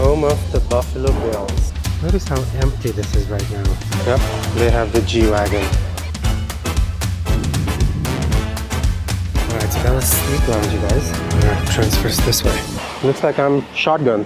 home of the Buffalo Bills. Notice how empty this is right now. Yep, they have the G-Wagon. Alright, so that was Sleep Lounge, you guys. Transfers this way. Looks like I'm shotgun.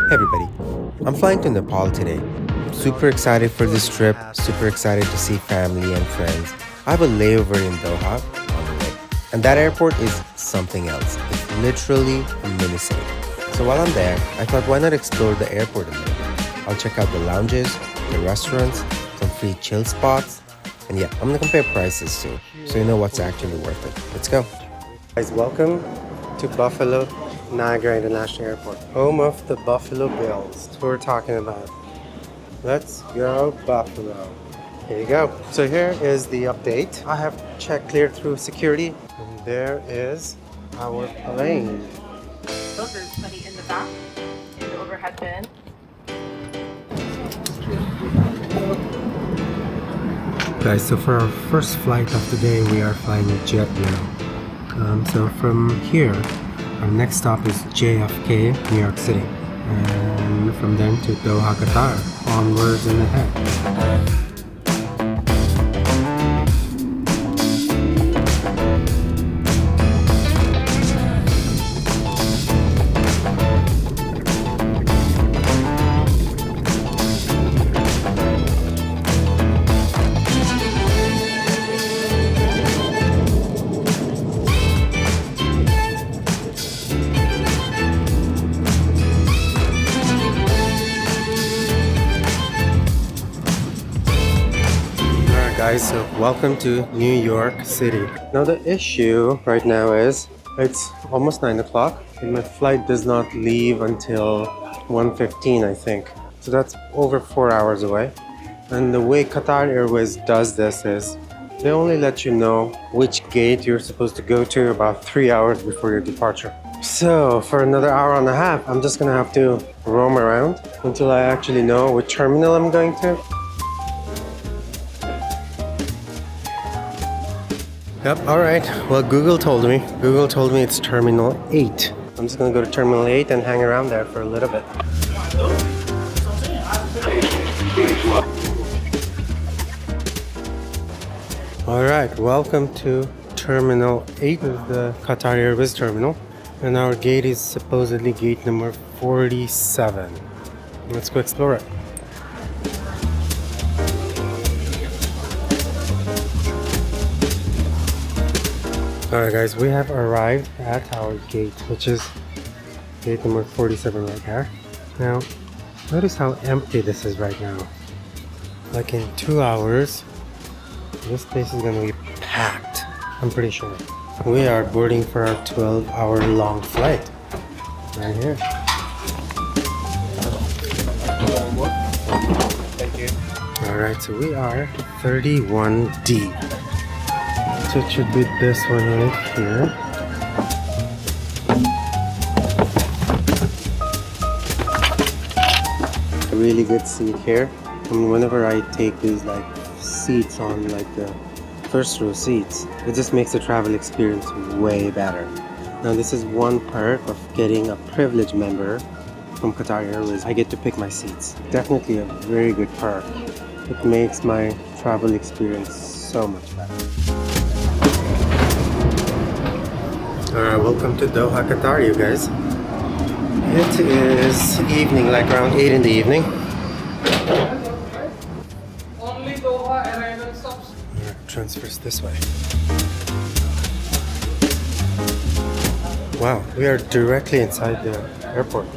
Hey everybody, I'm flying to Nepal today. I'm super excited for this trip, super excited to see family and friends. I have a layover in Doha on the way. And that airport is something else. It's literally a mini city. So while I'm there, I thought why not explore the airport a little bit. I'll check out the lounges, the restaurants, some free chill spots. And yeah, I'm gonna compare prices too, so you know what's actually worth it. Let's go. Guys, welcome to Buffalo Niagara International Airport, home of the Buffalo Bills. That's what we're talking about. Let's go Buffalo. Here you go. So here is the update. I have checked clear through security, and there is our plane. There's money in the back, in the overhead bin. Guys, so for our first flight of the day, we are flying JetBlue. So from here, our next stop is JFK, New York City. And from then to Doha, Qatar, onwards and ahead. Guys, so welcome to New York City. Now the issue right now is it's almost 9 o'clock and my flight does not leave until 1:15, I think. So that's over 4 hours away. And the way Qatar Airways does this is they only let you know which gate you're supposed to go to about 3 hours before your departure. So for another hour and a half, I'm just gonna have to roam around until I actually know which terminal I'm going to. Yep, alright. Well, Google told me it's Terminal 8. I'm just gonna go to Terminal 8 and hang around there for a little bit. Alright, welcome to Terminal 8 of the Qatar Airways terminal. And our gate is supposedly gate number 47. Let's go explore it. Alright guys, we have arrived at our gate, which is gate number 47 right there. Now, notice how empty this is right now. Like in 2 hours, this place is gonna be packed, I'm pretty sure. We are boarding for our 12-hour long flight. Right here. Thank you. Alright, so we are 31D. So it should be this one right here. A really good seat here. And whenever I take these like seats on like the first row seats, it just makes the travel experience way better. Now this is one perk of getting a privileged member from Qatar Airways. I get to pick my seats. Definitely a very good perk. It makes my travel experience so much better. Alright, welcome to Doha, Qatar, you guys. It is evening, like around 8 in the evening. Only Doha arrival stops. Transfers this way. Wow, we are directly inside the airport.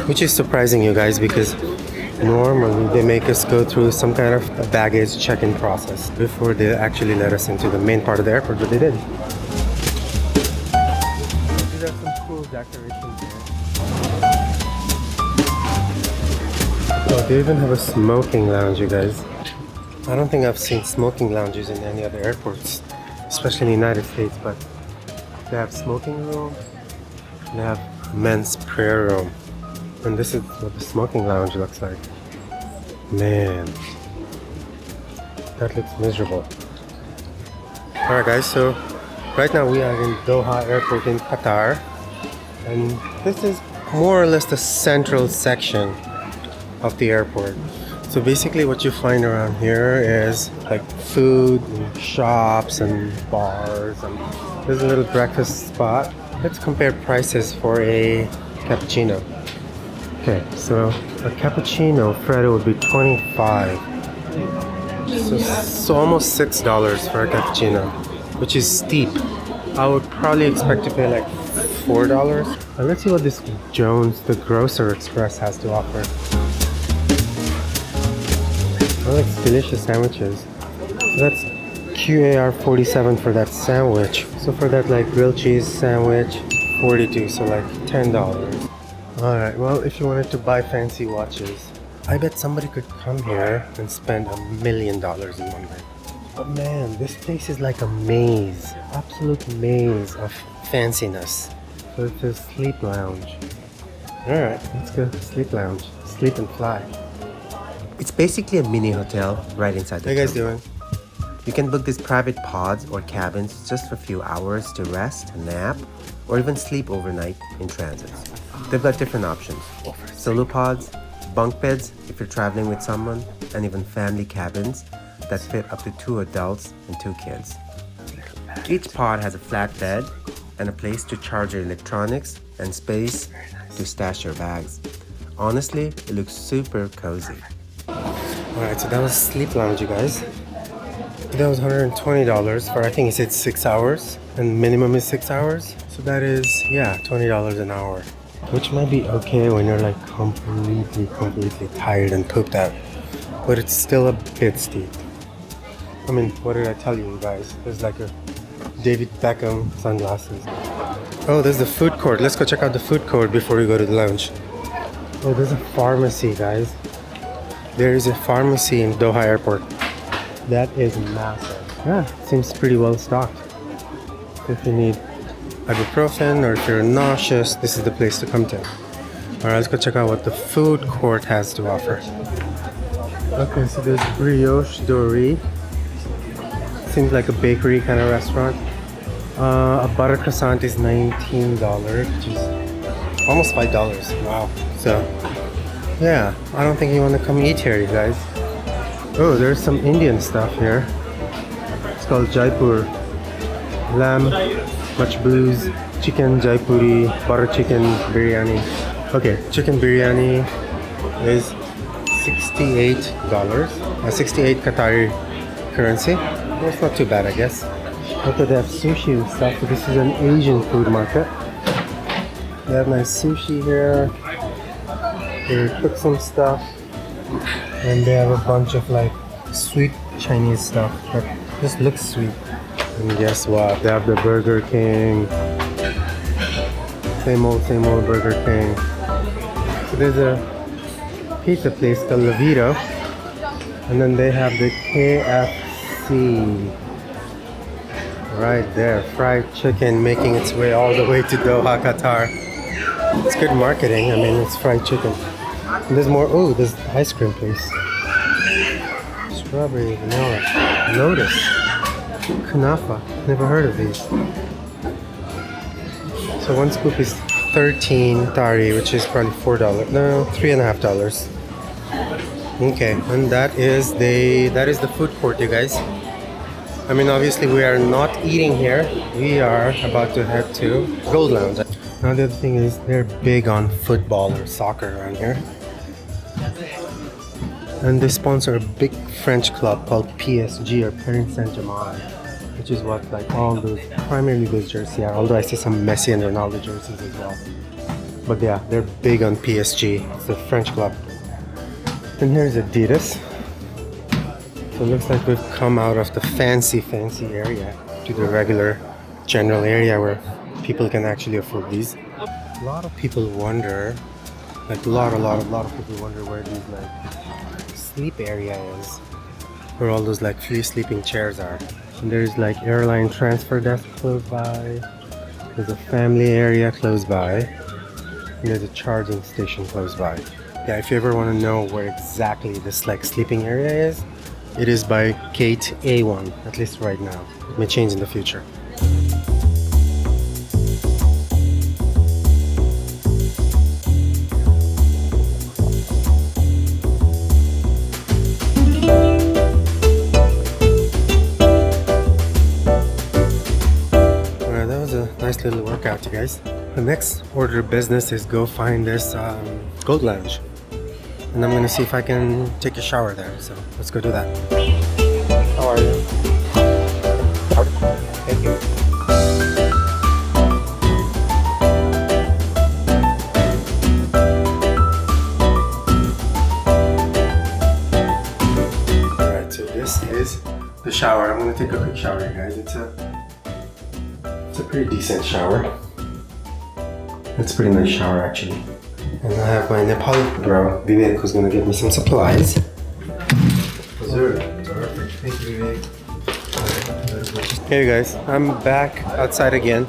Which is surprising, you guys, because normally they make us go through some kind of a baggage check-in process before they actually let us into the main part of the airport, but they did. These are some cool decorations here. Oh, they even have a smoking lounge, you guys. I don't think I've seen smoking lounges in any other airports, especially in the United States, but they have smoking room, they have men's prayer room, and this is what the smoking lounge looks like. Man, that looks miserable. Alright guys, so right now we are in Doha Airport in Qatar, and this is more or less the central section of the airport. So basically what you find around here is like food and shops and bars, and there's a little breakfast spot. Let's compare prices for a cappuccino. Okay, so a cappuccino Freddo would be 25. So almost $6 for a cappuccino, which is steep. I would probably expect to pay like $4. Let's see what this Jones, the Grocer Express, has to offer. Oh, it's delicious sandwiches. So that's QAR 47 for that sandwich. So for that like grilled cheese sandwich, 42, so like $10. Alright, well, if you wanted to buy fancy watches, I bet somebody could come here and spend $1 million in one night. But man, this place is like a maze, absolute maze of fanciness. So it's a sleep lounge. Alright, let's go sleep lounge. Sleep and fly. It's basically a mini hotel right inside the How you guys terminal. doing? You can book these private pods or cabins just for a few hours to rest, nap, or even sleep overnight in transits. They've got different options. Solo pods, bunk beds if you're traveling with someone, and even family cabins that fit up to 2 adults and 2 kids. Each pod has a flat bed and a place to charge your electronics and space to stash your bags. Honestly, it looks super cozy. Alright, so that was sleep lounge, you guys. That was $120 for, I think he said 6 hours, and minimum is 6 hours. So that is, yeah, $20 an hour, which might be okay when you're like completely tired and pooped out. But it's still a bit steep. I mean, what did I tell you guys? There's like a David Beckham sunglasses. Oh, there's the food court. Let's go check out the food court before we go to the lounge. Oh, there's a pharmacy, guys. There is a pharmacy in Doha Airport. That is massive. Yeah, seems pretty well stocked. If you need ibuprofen or if you're nauseous, this is the place to come to. Alright, let's go check out what the food court has to offer. Okay, so there's brioche dorée. Seems like a bakery kind of restaurant. A butter croissant is $19, which is almost $5. Wow. So, yeah, I don't think you want to come eat here, you guys. Oh, there's some Indian stuff here. It's called Jaipur. Lamb, much blues, chicken Jaipuri, butter chicken biryani. Okay, chicken biryani is $68. 68 Qatari currency. Well, it's not too bad, I guess. Okay, they have sushi and stuff. So this is an Asian food market. They have nice sushi here. They cook some stuff. And they have a bunch of like sweet Chinese stuff that just looks sweet. And guess what? They have the Burger King. Same old Burger King. So there's a pizza place called La Vito. And then they have the KFC. Right there, fried chicken making its way all the way to Doha, Qatar. It's good marketing. I mean, it's fried chicken. And there's more. Oh, there's ice cream place. Strawberry, vanilla, lotus, kunafa. Never heard of these. So one scoop is 13 tari, which is probably $4. No, $3.50. Okay, and that is the food court, you guys. I mean, obviously we are not eating here. We are about to head to Gold Lounge. Now the other thing is they're big on football or soccer around here. And they sponsor a big French club called PSG or Paris Saint-Germain, which is what like all those, primarily those jerseys are. Although I see some Messi and Ronaldo jerseys as well. But yeah, they're big on PSG. It's a French club. And here's Adidas. So it looks like we've come out of the fancy area to the regular general area where people can actually afford these. A lot of people wonder, like a lot of people wonder where these like sleep area is, where all those like free sleeping chairs are. And there's like airline transfer desk close by. There's a family area close by. And there's a charging station close by. Yeah, if you ever want to know where exactly this like sleeping area is, it is by gate A1, at least right now. It may change in the future. nice little workout, you guys. The next order of business is go find this gold lounge. And I'm gonna see if I can take a shower there. So let's go do that. How are you? Thank you. Alright, so this is the shower. I'm gonna take a quick shower, you guys. It's a pretty decent shower. It's a pretty nice shower actually. And I have my Nepali bro, Vivek, who's gonna give me some supplies. Perfect. Thank you, Vivek. Hey guys, I'm back outside again.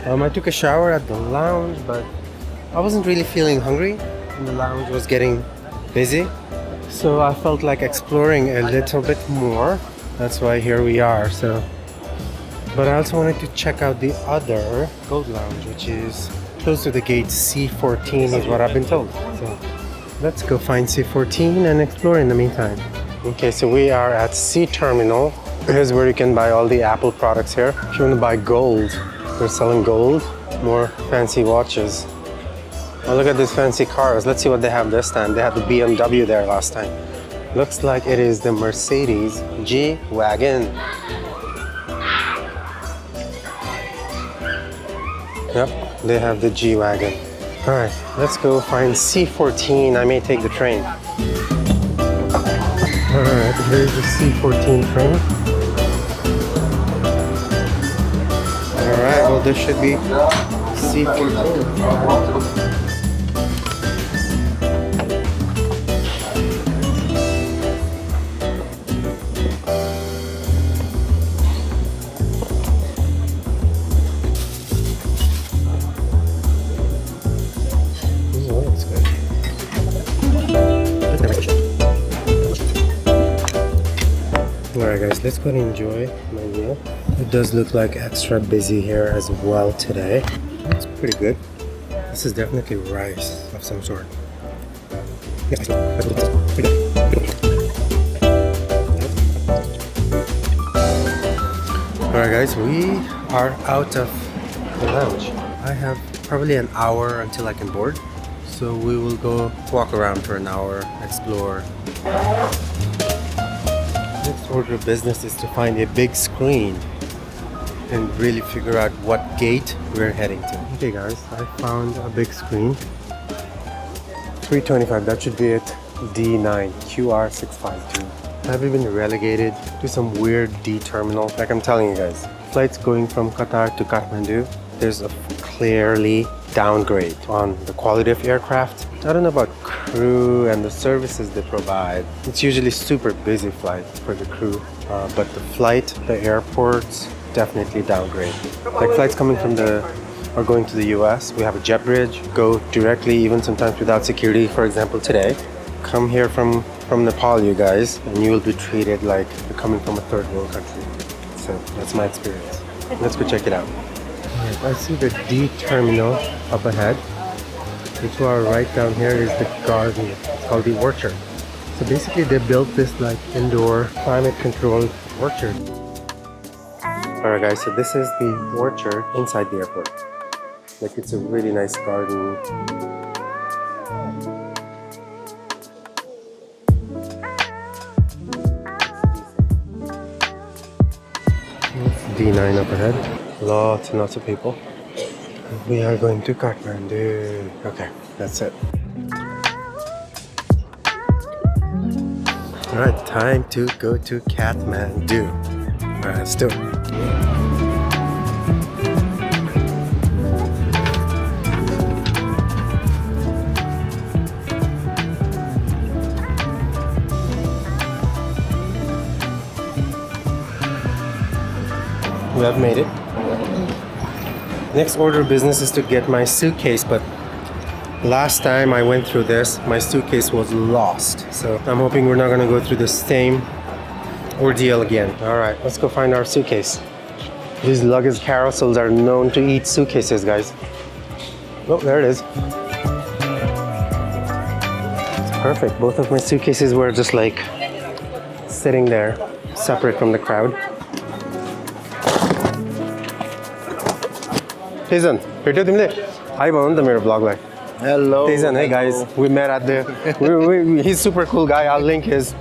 I took a shower at the lounge, but I wasn't really feeling hungry, and the lounge was getting busy. So I felt like exploring a little bit more. That's why here we are. But I also wanted to check out the other gold lounge, which is close to the gate C14 is what I've been told. So let's go find C14 and explore in the meantime. Okay, so we are at C Terminal. Here's where you can buy all the Apple products here. If you want to buy gold, they're selling gold, more fancy watches. Oh, look at these fancy cars. Let's see what they have this time. They had the BMW there last time. Looks like it is the Mercedes G-Wagon. Yep, they have the G-Wagon. All right, let's go find C14. I may take the train. All right, here's the C14 train. All right, well, this should be C14. Alright guys, let's go and enjoy my meal. It does look like extra busy here as well today. It's pretty good. This is definitely rice of some sort. Alright guys, we are out of the lounge. I have probably an hour until I can board. So we will go walk around for an hour, explore. Next order of business is to find a big screen and really figure out what gate we're heading to. Okay guys, I found a big screen. 325, that should be it. D9, QR652. Have you been relegated to some weird D terminal? Like I'm telling you guys, flights going from Qatar to Kathmandu, there's a clearly downgrade on the quality of aircraft. I don't know about crew and the services they provide. It's usually super busy flight for the crew, but the flight, the airports, definitely downgrade. Like flights coming from or going to the US, we have a jet bridge, go directly, even sometimes without security. For example, today, come here from Nepal, you guys, and you will be treated like you're coming from a third world country. So that's my experience. Let's go check it out. Right, I see the D terminal up ahead. And to our right down here is the garden. It's called the orchard. So basically they built this like indoor climate controlled orchard. Alright guys, so this is the orchard inside the airport. Like it's a really nice garden. It's D9 up ahead. Lots and lots of people. We are going to Kathmandu. Okay, that's it. Alright, time to go to Kathmandu. Alright, let's do it. We have made it. Next order of business is to get my suitcase, but last time I went through this, my suitcase was lost. So I'm hoping we're not gonna go through the same ordeal again. All right, let's go find our suitcase. These luggage carousels are known to eat suitcases, guys. Oh, there it is. It's perfect. Both of my suitcases were just like sitting there, separate from the crowd. Tejan, भेट्यौ तिमीले? Hi भन्नु नि त मेरो vlogलाई. Hello. Tejan, hey guys, we met at the. He's super cool guy. I'll link his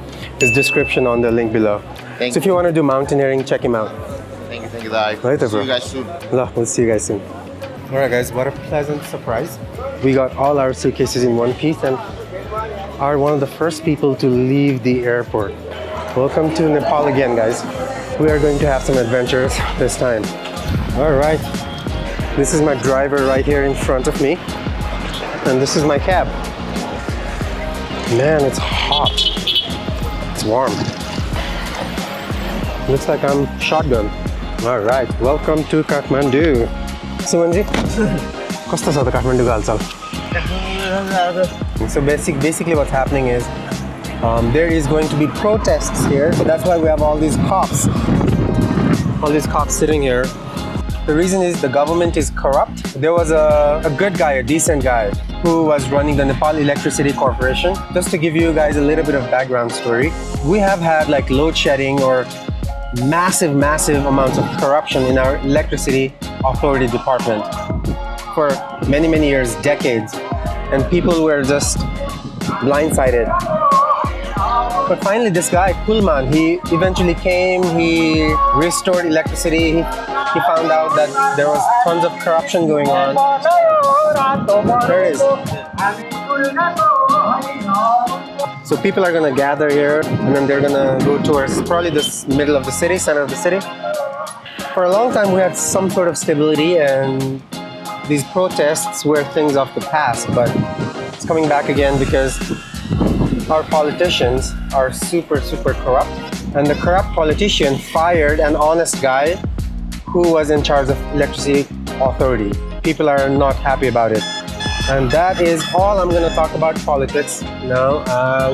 description on the link below. Thank So if you want to do mountaineering, check him out. Thank you, Dai. Right there, See bro. you guys soon. We'll see you guys soon. All right, guys, what a pleasant surprise. We got all our suitcases in one piece and are one of the first people to leave the airport. Welcome to Nepal again, guys. We are going to have some adventures this time. All right, this is my driver right here in front of me. And this is my cab. Man, it's hot. It's warm. Looks like I'm shotgun. All right, welcome to Kathmandu. Sumanji, कस्तो छ त काठमाडौँको हालचाल? So basically what's happening is there is going to be protests here. So that's why we have all these cops. All these cops sitting here. The reason is the government is corrupt. There was a good guy, a decent guy, who was running the Nepal Electricity Corporation. Just to give you guys a little bit of background story, we have had like load shedding or massive amounts of corruption in our electricity authority department for many years, decades, and people were just blindsided. But finally this guy, Pullman, he eventually came, he restored electricity. He found out that there was tons of corruption going on. There it is. So people are gonna gather here and then they're gonna go towards probably the middle of the city, center of the city. For a long time we had some sort of stability and these protests were things of the past, but it's coming back again because our politicians are super corrupt, and the corrupt politician fired an honest guy who was in charge of electricity authority. People are not happy about it. And that is all I'm going to talk about politics now.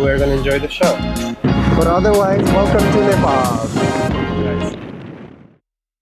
We're going to enjoy the show. But otherwise, welcome to Nepal.